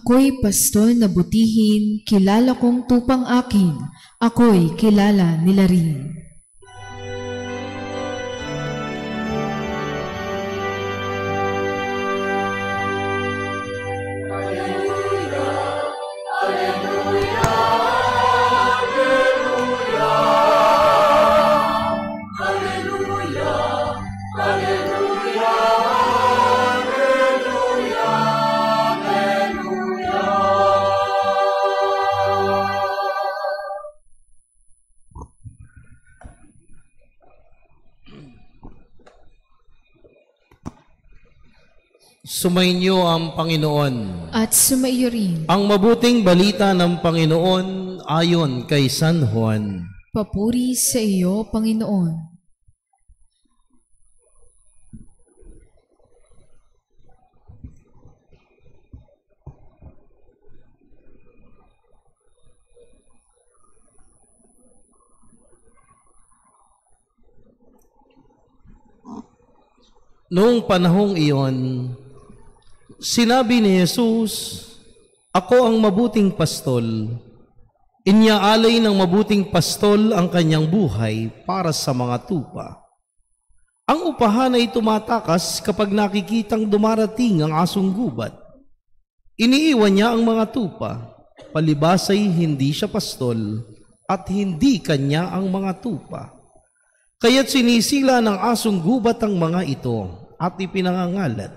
Ako'y pastol na butihin, kilala kong tupang akin, ako'y kilala nila rin. Sumainyo ang Panginoon. At sumaiyo rin. Ang mabuting balita ng Panginoon ayon kay San Juan. Papuri sa iyo, Panginoon. Noong panahong iyon, sinabi ni Jesus, "Ako ang mabuting pastol. Inyaalay ng mabuting pastol ang kanyang buhay para sa mga tupa. Ang upahan ay tumatakas kapag nakikitang dumarating ang asong gubat. Iniiwan niya ang mga tupa, palibas ay hindi siya pastol at hindi kanya ang mga tupa. Kaya't sinisila ng asong gubat ang mga ito at ipinangangalat.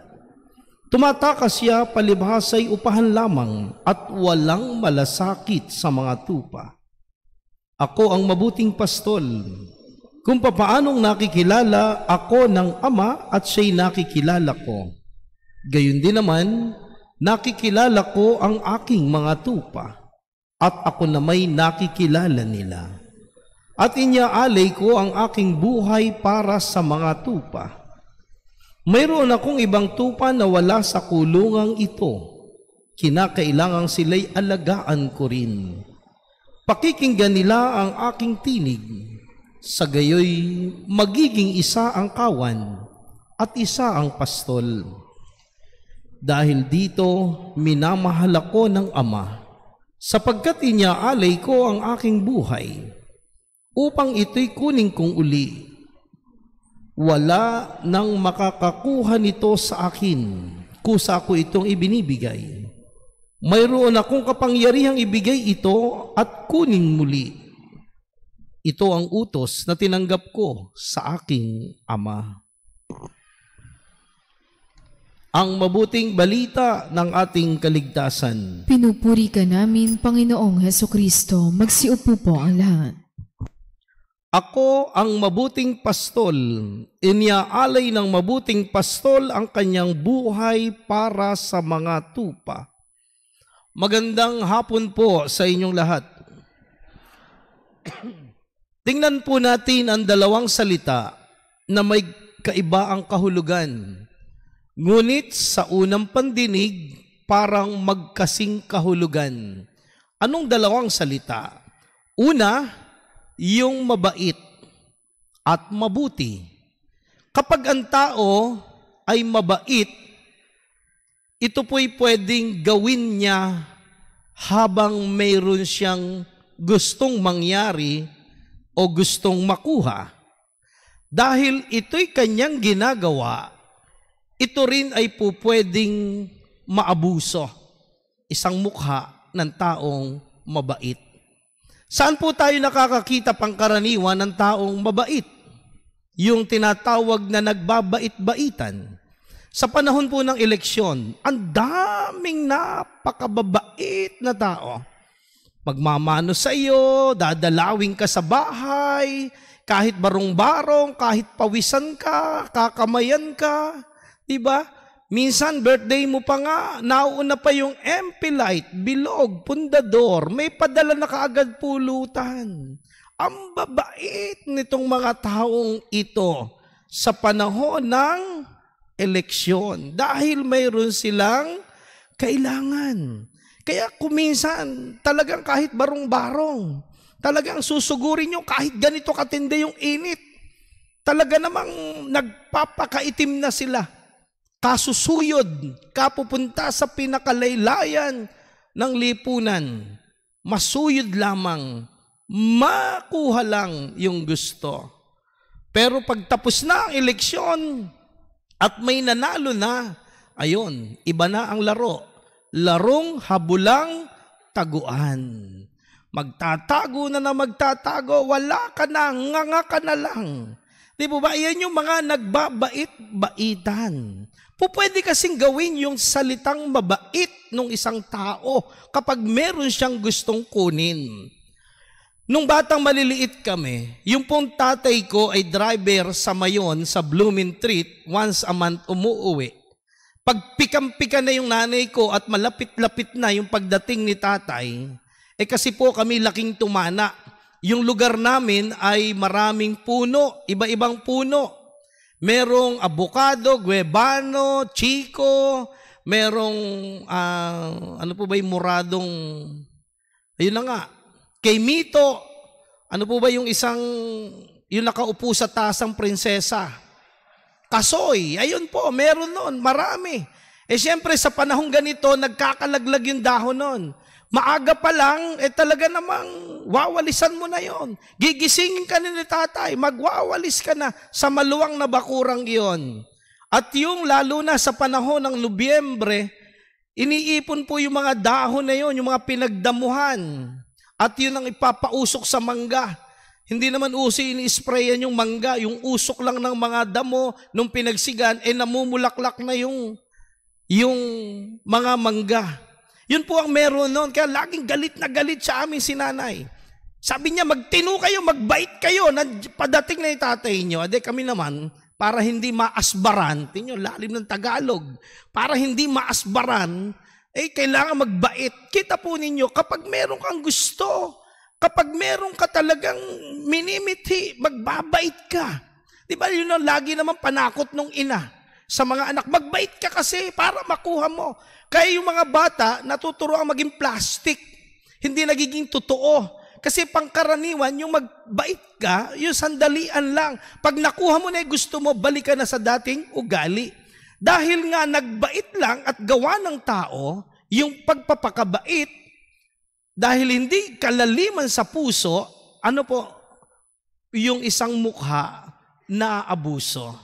Tumatakas siya palibhas ay upahan lamang at walang malasakit sa mga tupa. Ako ang mabuting pastol. Kung papaanong nakikilala ako ng Ama at siya'y nakikilala ko. Gayon din naman, nakikilala ko ang aking mga tupa at ako na may nakikilala nila. At inyaalay ko ang aking buhay para sa mga tupa. Mayroon akong ibang tupa na wala sa kulungang ito. Kinakailangang sila'y alagaan ko rin. Pakikinggan nila ang aking tinig. Sa gayoy, magiging isa ang kawan at isa ang pastol. Dahil dito, minamahal ako ng Ama, sapagkat inyaalay ko ang aking buhay, upang ito'y kunin kong uli. Wala nang makakakuha nito sa akin, kusa ko itong ibinibigay. Mayroon akong kapangyarihang ibigay ito at kuning muli. Ito ang utos na tinanggap ko sa aking Ama." Ang mabuting balita ng ating kaligtasan. Pinupuri ka namin, Panginoong Hesukristo. Magsiupo po ang lahat. Ako ang mabuting pastol. Inyaalay ng mabuting pastol ang kanyang buhay para sa mga tupa. Magandang hapon po sa inyong lahat. Tingnan po natin ang dalawang salita na may kaiba ang kahulugan. Ngunit sa unang pandinig, parang magkasing kahulugan. Anong dalawang salita? Una, yung mabait at mabuti. Kapag ang tao ay mabait, ito po'y pwedeng gawin niya habang mayroon siyang gustong mangyari o gustong makuha. Dahil ito'y kanyang ginagawa, ito rin ay po pwedeng maabuso. Isang mukha ng taong mabait. Saan po tayo nakakakita pangkaraniwan ng taong mabait? Yung tinatawag na nagbabait-baitan. Sa panahon po ng eleksyon, ang daming napakababait na tao. Magmamano sa iyo, dadalawin ka sa bahay, kahit barong-barong, kahit pawisan ka, kakamayan ka, diba? Minsan, birthday mo pa nga, nauuna pa yung MP Light, bilog, pundador, may padala na kaagad pulutan. Ang babait nitong mga taong ito sa panahon ng eleksyon dahil mayroon silang kailangan. Kaya kuminsan, talagang kahit barong-barong, talagang susugurin nyo kahit ganito katindi yung init. Talaga namang nagpapakaitim na sila. Kasusuyod, kapupunta sa pinakalaylayan, ng lipunan. Masuyod lamang, makuha lang yung gusto. Pero pag tapos na ang eleksyon at may nanalo na, ayun, iba na ang laro. Larong habulang taguan. Magtatago na magtatago, wala ka na, nganga ka na lang. Di po ba? Yan yung mga nagbabait-baitan. Pwede kasing gawin yung salitang mabait ng isang tao kapag meron siyang gustong kunin. Nung batang maliliit kami, yung pong tatay ko ay driver sa Mayon sa Blumentritt, once a month umuuwi. Pag pikam-pika na yung nanay ko at malapit-lapit na yung pagdating ni tatay, kasi po kami laking tumana. Yung lugar namin ay maraming puno, iba-ibang puno. Merong abukado, guebano, chico, merong, ano po ba yung muradong, ayun na nga, keimito, ano po ba yung isang, yung nakaupo sa tasang prinsesa? Kasoy, ayun po, meron nun, marami. Siyempre sa panahong ganito, nagkakalaglag yung dahon nun. Maaga pa lang, talaga namang wawalisan mo na yon. Gigisingin ka ni tatay, magwawalis ka na sa maluwang na bakurang iyon. At yung lalo na sa panahon ng Nobyembre, iniipon po yung mga dahon na yon, yung mga pinagdamuhan. At yun ang ipapausok sa mangga. Hindi naman uso ini-sprayan yung mangga, yung usok lang ng mga damo nung pinagsigan, namumulaklak na yung mga mangga. Yun po ang meron noon. Kaya laging galit na galit sa amin si nanay. Sabi niya, magtino kayo, magbait kayo. Padating na yung tatay niyo. Ade kami naman, para hindi maasbaran, tingnan niyo, lalim ng Tagalog, para hindi maasbaran, kailangan magbait. Kita po ninyo, kapag meron kang gusto, kapag meron ka talagang minimithi, magbabait ka. Di ba yun ang lagi naman panakot nung ina sa mga anak, magbait ka kasi para makuha mo. Kaya yung mga bata, natuturoan maging plastic. Hindi nagiging totoo. Kasi pangkaraniwan, yung magbait ka, yung sandalian lang. Pag nakuha mo na yung gusto mo, balik ka na sa dating ugali. Dahil nga nagbait lang at gawa ng tao, yung pagpapakabait, dahil hindi kalaliman sa puso, ano po, yung isang mukha na abuso.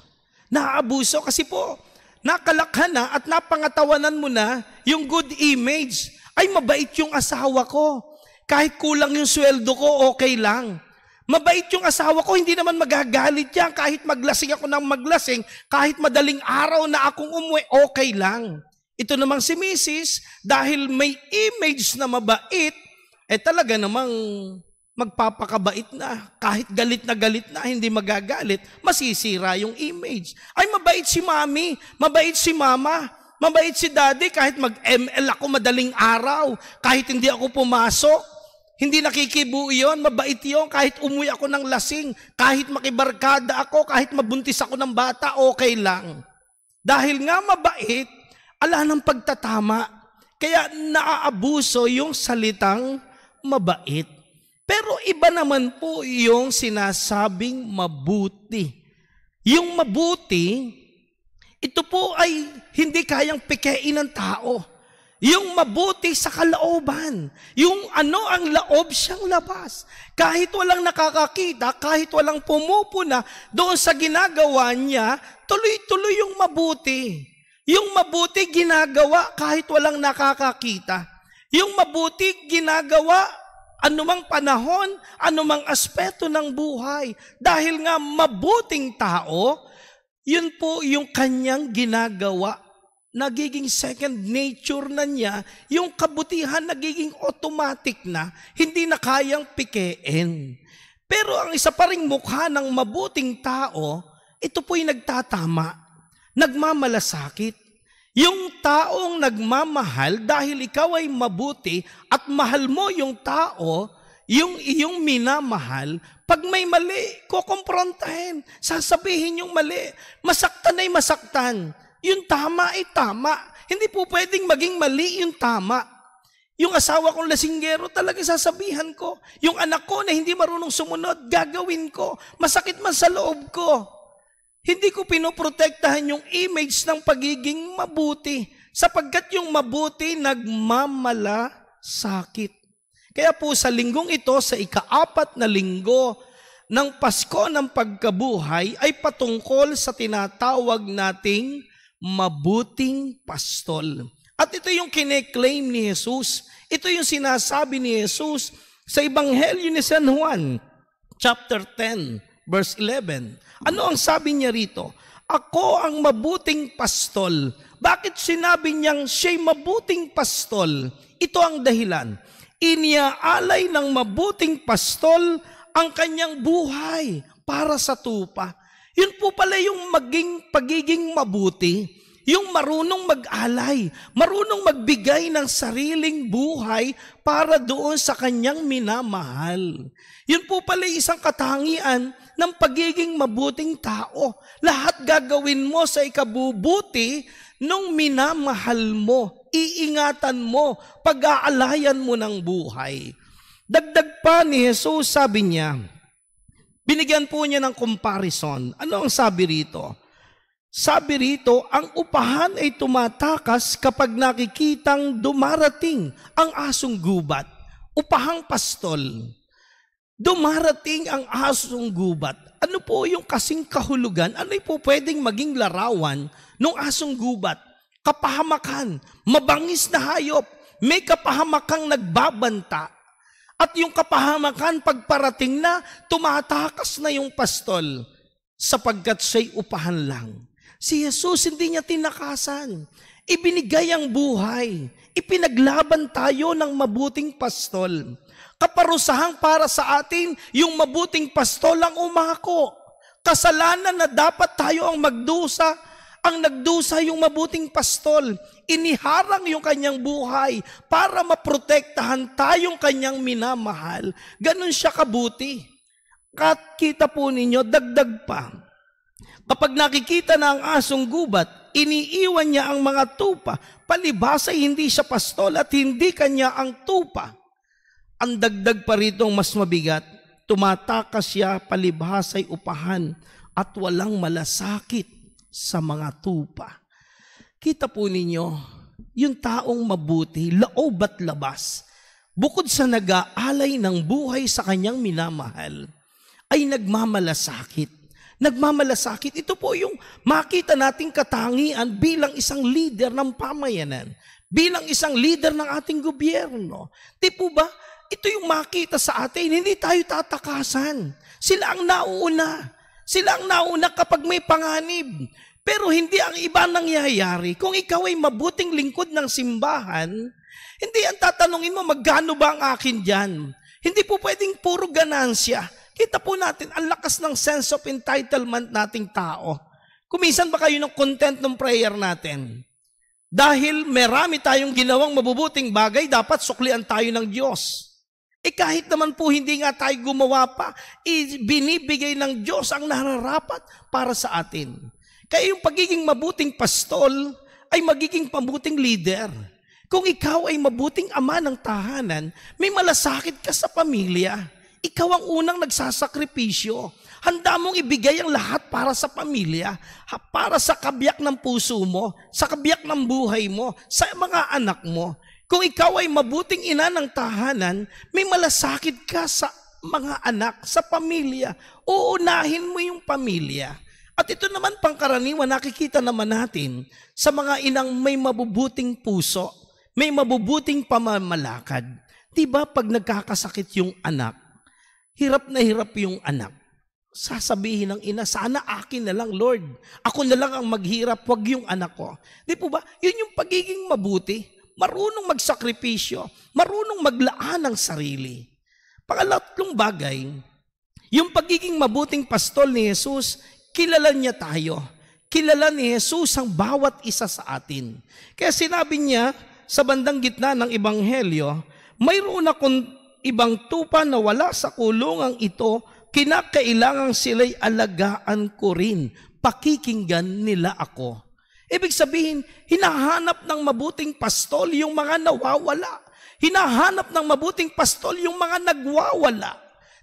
Naaabuso kasi po, nakalakhan na at napangatawanan mo na yung good image. Ay, mabait yung asawa ko. Kahit kulang yung sweldo ko, okay lang. Mabait yung asawa ko, hindi naman magagalit yan. Kahit maglasing ako ng maglasing, kahit madaling araw na akong umuwi, okay lang. Ito namang si Mrs., dahil may image na mabait, talaga namang magpapakabait na. Kahit galit na, hindi magagalit, masisira yung image. Ay, mabait si mami, mabait si mama, mabait si daddy, kahit mag-ML ako madaling araw, kahit hindi ako pumasok, hindi nakikibuo yun, mabait yun, kahit umuwi ako ng lasing, kahit makibarkada ako, kahit mabuntis ako ng bata, okay lang. Dahil nga mabait, ala ng pagtatama, kaya naaabuso yung salitang mabait. Pero iba naman po yung sinasabing mabuti. Yung mabuti, ito po ay hindi kayang pikein ng tao. Yung mabuti sa kalooban. Yung ano ang loob siyang labas. Kahit walang nakakakita, kahit walang pumupuna, doon sa ginagawa niya, tuloy-tuloy yung mabuti. Yung mabuti ginagawa kahit walang nakakakita. Yung mabuti ginagawa anumang panahon, anumang aspeto ng buhay. Dahil nga mabuting tao, yun po yung kanyang ginagawa. Nagiging second nature na niya, yung kabutihan nagiging automatic na, hindi na kayang pikein. Pero ang isa pa ring mukha ng mabuting tao, ito po'y nagtatama, nagmamalasakit. Yung taong nagmamahal dahil ikaw ay mabuti at mahal mo yung tao, yung iyong minamahal, pag may mali, kukumprontahin, sasabihin yung mali, masaktan ay masaktan, yung tama ay tama. Hindi po pwedeng maging mali yung tama. Yung asawa kong lasinggero, talagang sasabihan ko. Yung anak ko na hindi marunong sumunod, gagawin ko. Masakit man sa loob ko. Hindi ko pinoprotektahan yung image ng pagiging mabuti, sapagkat yung mabuti nagmamalasakit. Kaya po sa linggong ito, sa ika-4 na linggo ng Pasko ng Pagkabuhay, ay patungkol sa tinatawag nating mabuting pastol. At ito yung kine-claim ni Jesus. Ito yung sinasabi ni Jesus sa Ebanghelyo ni San Juan, chapter 10, verse 11. Ano ang sabi niya rito? Ako ang mabuting pastol. Bakit sinabi niyang siya'y mabuting pastol? Ito ang dahilan. Iniaalay ng mabuting pastol ang kanyang buhay para sa tupa. Yun po pala yung pagiging mabuti, yung marunong mag-alay, marunong magbigay ng sariling buhay para doon sa kanyang minamahal. Yun po pala isang katangian ng pagiging mabuting tao. Lahat gagawin mo sa ikabubuti nung minamahal mo, iingatan mo, pag-aalayan mo ng buhay. Dagdag pa ni Jesus, sabi niya, binigyan po niya ng comparison. Ano ang sabi rito? Sabi rito, ang upahan ay tumatakas kapag nakikitang dumarating ang asong gubat. Upahang pastol. Dumarating ang asong gubat. Ano po yung kasing kahulugan? Ano po pwedeng maging larawan ng asong gubat? Kapahamakan, mabangis na hayop, may kapahamakang nagbabanta. At yung kapahamakan pagparating na, tumatakas na yung pastol sapagkat siya'y upahan lang. Si Jesus hindi niya tinakasan. Ibinigay ang buhay. Ipinaglaban tayo ng mabuting pastol. Kaparusahang para sa atin, yung mabuting pastol ang umako. Kasalanan na dapat tayo ang magdusa, ang nagdusa yung mabuting pastol. Iniharang yung kanyang buhay para maprotektahan tayong kanyang minamahal. Ganon siya kabuti. At kita po ninyo, dagdag pa. Kapag nakikita na ang asong gubat, iniiwan niya ang mga tupa. Palibhas ay hindi siya pastol at hindi kanya ang tupa. Ang dagdag pa rito mas mabigat, tumatakas siya, palibhas ay upahan at walang malasakit sa mga tupa. Kita po ninyo, yung taong mabuti, laob at labas, bukod sa nag-aalay ng buhay sa kanyang minamahal, ay nagmamalasakit. Nagmamalasakit, ito po yung makita nating katangian bilang isang leader ng pamayanan, bilang isang leader ng ating gobyerno. Di po ba? Ito yung makita sa atin, hindi tayo tatakasan. Sila ang nauna. Sila ang nauna kapag may panganib. Pero hindi ang iba nangyayari. Kung ikaw ay mabuting lingkod ng simbahan, hindi ang tatanungin mo, magkano ba ang akin dyan? Hindi po pwedeng puro ganansya. Kita po natin, ang lakas ng sense of entitlement nating tao. Kumisan ba kayo ng content ng prayer natin? Dahil marami tayong ginawang mabubuting bagay, dapat suklian tayo ng Diyos. Kahit naman po hindi nga tayo gumawa pa, binibigay ng Diyos ang nararapat para sa atin. Kaya yung pagiging mabuting pastol ay magiging mabuting leader. Kung ikaw ay mabuting ama ng tahanan, may malasakit ka sa pamilya. Ikaw ang unang nagsasakripisyo. Handa mong ibigay ang lahat para sa pamilya, para sa kabiyak ng puso mo, sa kabiyak ng buhay mo, sa mga anak mo. Kung ikaw ay mabuting ina ng tahanan, may malasakit ka sa mga anak, sa pamilya. Uunahin mo yung pamilya. At ito naman pangkaraniwan, nakikita naman natin sa mga inang may mabubuting puso, may mabubuting pamamalakad. Diba pag nagkakasakit yung anak, hirap na hirap yung anak. Sasabihin ng ina, sana akin na lang, Lord. Ako na lang ang maghirap, wag yung anak ko. Di po ba? Yun yung pagiging mabuti. Marunong magsakripisyo, marunong maglaan ng sarili. Pangalatlong bagay, yung pagiging mabuting pastol ni Jesus, kilala niya tayo. Kilala ni Jesus ang bawat isa sa atin. Kaya sinabi niya sa bandang gitna ng Ebanghelyo, mayroon akong ibang tupa na wala sa kulungang ito, kinakailangang sila'y alagaan ko rin. Pakikinggan nila ako. Ibig sabihin, hinahanap ng mabuting pastol yung mga nawawala. Hinahanap ng mabuting pastol yung mga nagwawala.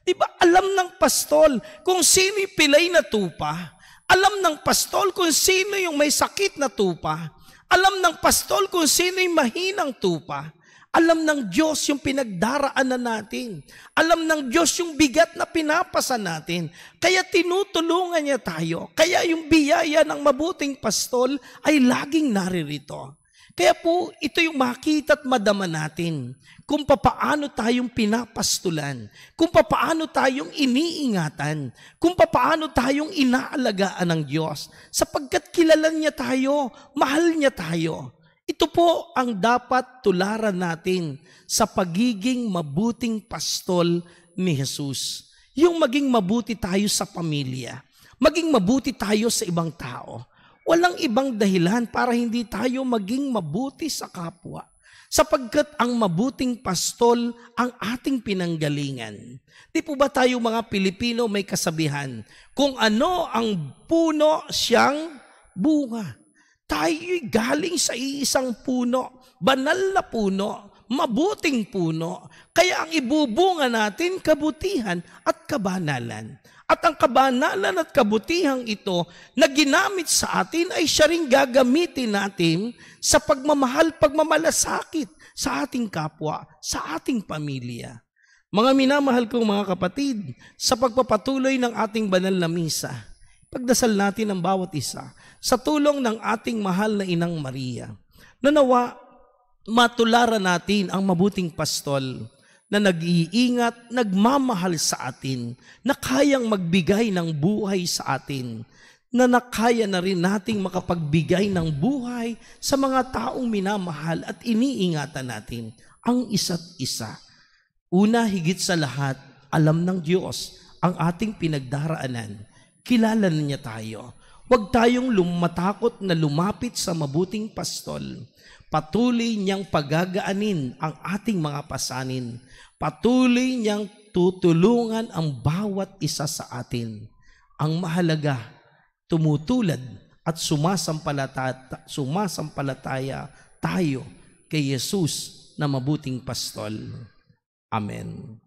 Diba alam ng pastol kung sino pilay na tupa, Alam ng pastol kung sino yung may sakit na tupa. Alam ng pastol kung sino yung mahinang tupa. Alam ng Diyos yung pinagdaraanan natin. Alam ng Diyos yung bigat na pinapasa natin. Kaya tinutulungan niya tayo. Kaya yung biyaya ng mabuting pastol ay laging naririto. Kaya po, ito yung makita at madama natin. Kung papaano tayong pinapastulan. Kung papaano tayong iniingatan. Kung papaano tayong inaalagaan ng Diyos. Sapagkat kilala niya tayo, mahal niya tayo. Ito po ang dapat tularan natin sa pagiging mabuting pastol ni Jesus. Yung maging mabuti tayo sa pamilya, maging mabuti tayo sa ibang tao. Walang ibang dahilan para hindi tayo maging mabuti sa kapwa. Sapagkat ang mabuting pastol ang ating pinanggalingan. Di po ba tayo mga Pilipino may kasabihan, kung ano ang puno siyang bunga. Tayo'y galing sa iisang puno, banal na puno, mabuting puno. Kaya ang ibubunga natin, kabutihan at kabanalan. At ang kabanalan at kabutihang ito na ginamit sa atin ay siya rin gagamitin natin sa pagmamahal, pagmamalasakit sa ating kapwa, sa ating pamilya. Mga minamahal kong mga kapatid, sa pagpapatuloy ng ating banal na misa, pagdasal natin ang bawat isa sa tulong ng ating mahal na Inang Maria. Nanawa, matularan natin ang mabuting pastol na nag-iingat, nagmamahal sa atin, na kayang magbigay ng buhay sa atin, na nakaya na rin nating makapagbigay ng buhay sa mga taong minamahal at iniingatan natin ang isa't isa. Una, higit sa lahat, alam ng Diyos ang ating pinagdaraanan. Kilala niya tayo. Huwag tayong matakot na lumapit sa mabuting pastol. Patuloy niyang pagagaanin ang ating mga pasanin. Patuloy niyang tutulungan ang bawat isa sa atin. Ang mahalaga, tumutulad at sumasampalataya tayo kay Jesus na mabuting pastol. Amen.